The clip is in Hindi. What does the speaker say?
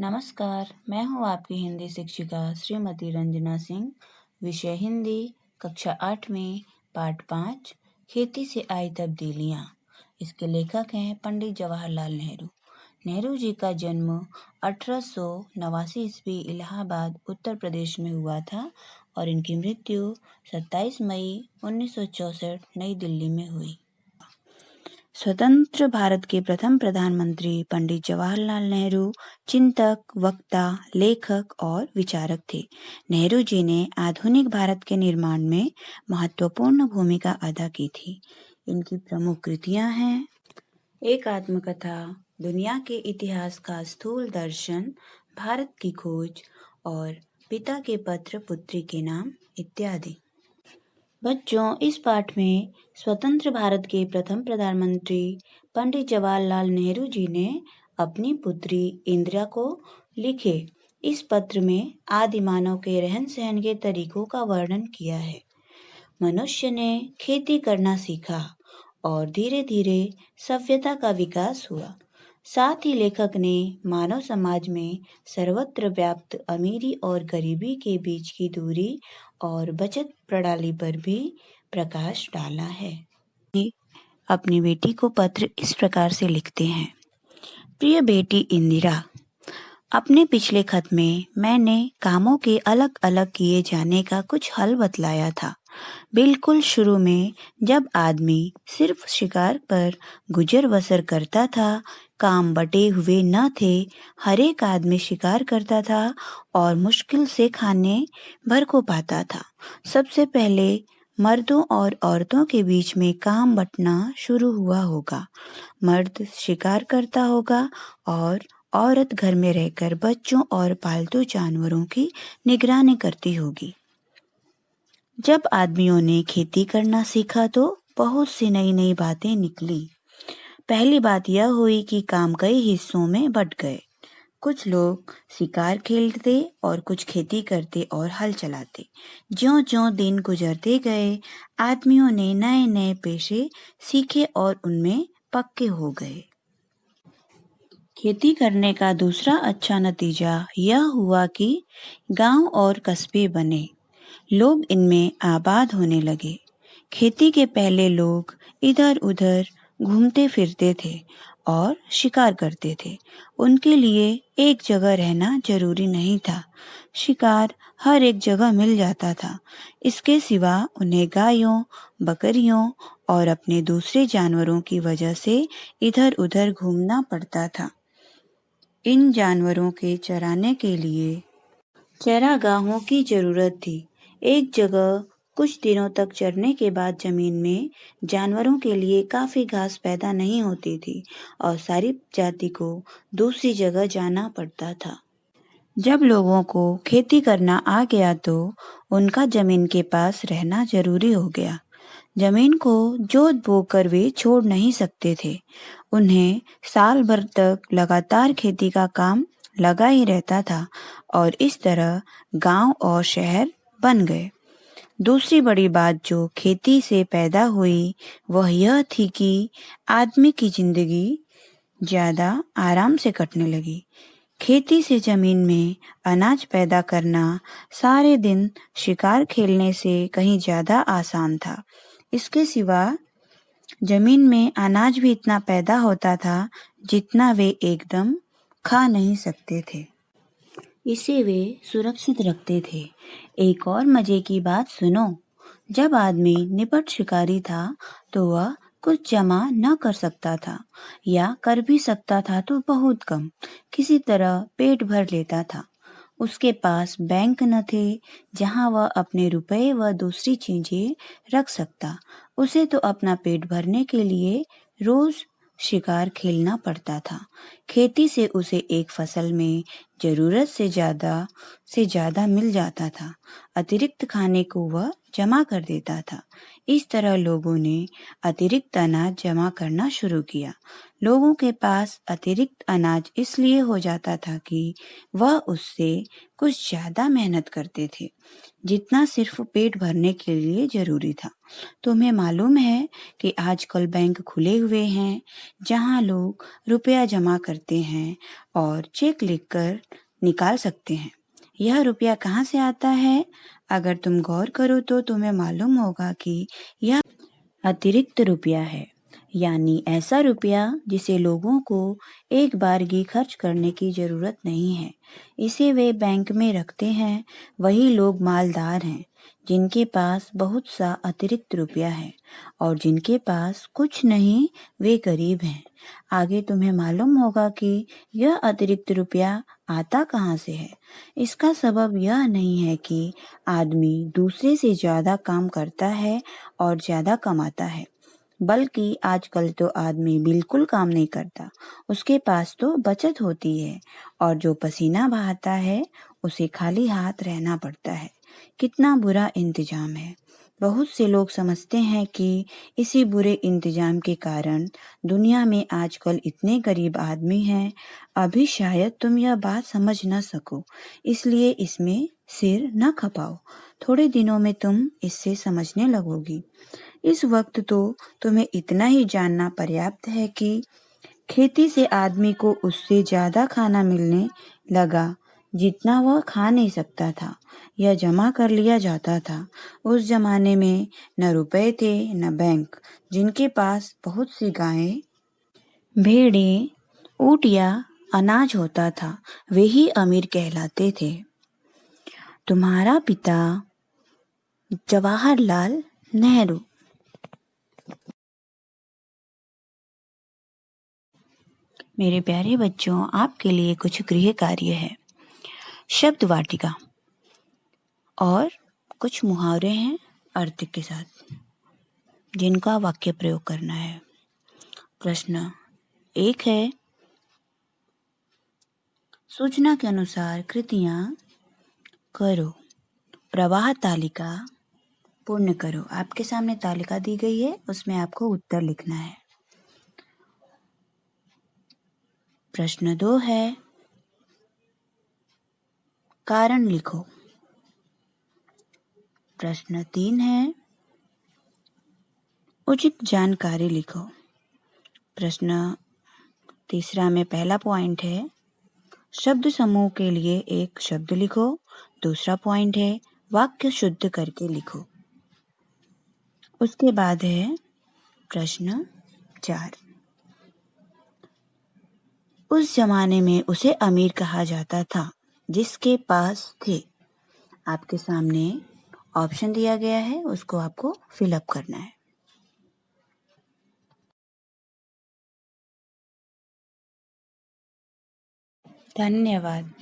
नमस्कार, मैं हूँ आपकी हिंदी शिक्षिका श्रीमती रंजना सिंह। विषय हिंदी, कक्षा 8 पाठ 5, खेती से आई तब्दीलियाँ। इसके लेखक हैं पंडित जवाहरलाल नेहरू। नेहरू जी का जन्म 1889 ईस्वी इलाहाबाद, उत्तर प्रदेश में हुआ था और इनकी मृत्यु 27 मई 1964 नई दिल्ली में हुई। स्वतंत्र भारत के प्रथम प्रधानमंत्री पंडित जवाहरलाल नेहरू चिंतक, वक्ता, लेखक और विचारक थे। नेहरू जी ने आधुनिक भारत के निर्माण में महत्वपूर्ण भूमिका अदा की थी। इनकी प्रमुख कृतियां हैं: एक आत्मकथा, दुनिया के इतिहास का स्थूल दर्शन, भारत की खोज और पिता के पत्र पुत्री के नाम इत्यादि। बच्चों, इस पाठ में स्वतंत्र भारत के प्रथम प्रधानमंत्री पंडित जवाहरलाल नेहरू जी ने अपनी पुत्री इंदिरा को लिखे इस पत्र में आदि मानव के रहन सहन के तरीकों का वर्णन किया है। मनुष्य ने खेती करना सीखा और धीरे धीरे सभ्यता का विकास हुआ। साथ ही लेखक ने मानव समाज में सर्वत्र व्याप्त अमीरी और गरीबी के बीच की दूरी और बचत प्रणाली पर भी प्रकाश डाला है। अपनी बेटी को पत्र इस प्रकार से लिखते हैं: प्रिय बेटी इंदिरा, अपने पिछले खत में मैंने कामों के अलग अलग किए जाने का कुछ हल बतलाया था। बिल्कुल शुरू में जब आदमी सिर्फ शिकार पर गुजर बसर करता था, काम बटे हुए न थे, हर एक आदमी शिकार करता था और मुश्किल से खाने भर को पाता था। सबसे पहले मर्दों और औरतों के बीच में काम बंटना शुरू हुआ होगा। मर्द शिकार करता होगा और औरत घर में रहकर बच्चों और पालतू जानवरों की निगरानी करती होगी। जब आदमियों ने खेती करना सीखा तो बहुत सी नई नई बातें निकली। पहली बात यह हुई कि काम कई हिस्सों में बंट गए। कुछ लोग शिकार खेलते और कुछ खेती करते और हल चलाते। ज्यों-ज्यों दिन गुजरते गए, आदमियों ने नए नए पेशे सीखे और उनमें पक्के हो गए। खेती करने का दूसरा अच्छा नतीजा यह हुआ कि गांव और कस्बे बने। लोग इनमें आबाद होने लगे। खेती के पहले लोग इधर उधर घूमते फिरते थे और शिकार करते थे। उनके लिए एक जगह रहना जरूरी नहीं था। शिकार हर एक जगह मिल जाता था। इसके सिवा उन्हें गायों, बकरियों और अपने दूसरे जानवरों की वजह से इधर उधर घूमना पड़ता था। इन जानवरों के चराने के लिए चरागाहों की जरूरत थी। एक जगह कुछ दिनों तक चरने के बाद जमीन में जानवरों के लिए काफी घास पैदा नहीं होती थी और सारी जाति को दूसरी जगह जाना पड़ता था। जब लोगों को खेती करना आ गया तो उनका जमीन के पास रहना जरूरी हो गया। जमीन को जोत बोकर वे छोड़ नहीं सकते थे। उन्हें साल भर तक लगातार खेती का काम लगा ही रहता था और इस तरह गांव और शहर बन गए। दूसरी बड़ी बात जो खेती से पैदा हुई वह यह थी कि आदमी की जिंदगी ज्यादा आराम से कटने लगी। खेती से जमीन में अनाज पैदा करना सारे दिन शिकार खेलने से कहीं ज्यादा आसान था। इसके सिवा जमीन में अनाज भी इतना पैदा होता था जितना वे एकदम खा नहीं सकते थे। इसे वे सुरक्षित रखते थे। एक और मजे की बात सुनो। जब आदमी निपट शिकारी था तो वह कुछ जमा न कर सकता था या कर भी सकता था तो बहुत कम। किसी तरह पेट भर लेता था। उसके पास बैंक न थे जहां वह अपने रुपए व दूसरी चीजें रख सकता। उसे तो अपना पेट भरने के लिए रोज शिकार खेलना पड़ता था। खेती से उसे एक फसल में जरूरत से ज्यादा मिल जाता था। अतिरिक्त खाने को वह जमा कर देता था। इस तरह लोगों ने अतिरिक्त अनाज जमा करना शुरू किया। लोगों के पास अतिरिक्त अनाज इसलिए हो जाता था कि वह उससे कुछ ज्यादा मेहनत करते थे, जितना सिर्फ पेट भरने के लिए जरूरी था। तुम्हें मालूम है कि आजकल बैंक खुले हुए हैं जहां लोग रुपया जमा करते हैं और चेक लिखकर निकाल सकते हैं। यह रुपया कहाँ से आता है? अगर तुम गौर करो तो तुम्हें मालूम होगा कि यह अतिरिक्त रुपया है, यानी ऐसा रुपया जिसे लोगों को एक बारगी खर्च करने की जरूरत नहीं है। इसे वे बैंक में रखते हैं। वही लोग मालदार हैं जिनके पास बहुत सा अतिरिक्त रुपया है, और जिनके पास कुछ नहीं वे गरीब हैं। आगे तुम्हें मालूम होगा कि यह अतिरिक्त रुपया आता कहाँ से है। इसका सबब यह नहीं है कि आदमी दूसरे से ज्यादा काम करता है और ज्यादा कमाता है, बल्कि आजकल तो आदमी बिल्कुल काम नहीं करता। उसके पास तो बचत होती है, और जो पसीना बहाता है उसे खाली हाथ रहना पड़ता है। कितना बुरा इंतजाम है। बहुत से लोग समझते हैं कि इसी बुरे इंतजाम के कारण दुनिया में आजकल इतने गरीब आदमी हैं। अभी शायद तुम यह बात समझ न सको, इसलिए इसमें सिर न खपाओ। थोड़े दिनों में तुम इससे समझने लगोगी। इस वक्त तो तुम्हें इतना ही जानना पर्याप्त है कि खेती से आदमी को उससे ज्यादा खाना मिलने लगा जितना वह खा नहीं सकता था। यह जमा कर लिया जाता था। उस जमाने में न रुपए थे न बैंक। जिनके पास बहुत सी गायें, भेड़ें, ऊँट या अनाज होता था, वे ही अमीर कहलाते थे। तुम्हारा पिता जवाहरलाल नेहरू। मेरे प्यारे बच्चों, आपके लिए कुछ गृह कार्य है। शब्द वाटिका और कुछ मुहावरे हैं अर्थ के साथ, जिनका वाक्य प्रयोग करना है। प्रश्न 1 है, सूचना के अनुसार कृतियां करो। प्रवाह तालिका पूर्ण करो। आपके सामने तालिका दी गई है, उसमें आपको उत्तर लिखना है। प्रश्न 2 है, कारण लिखो। प्रश्न 3 है, उचित जानकारी लिखो। प्रश्न तीसरा में पहला पॉइंट है, शब्द समूह के लिए एक शब्द लिखो। दूसरा पॉइंट है, वाक्य शुद्ध करके लिखो। उसके बाद है प्रश्न 4, उस जमाने में उसे अमीर कहा जाता था जिसके पास थे। आपके सामने ऑप्शन दिया गया है, उसको आपको फिलअप करना है। धन्यवाद।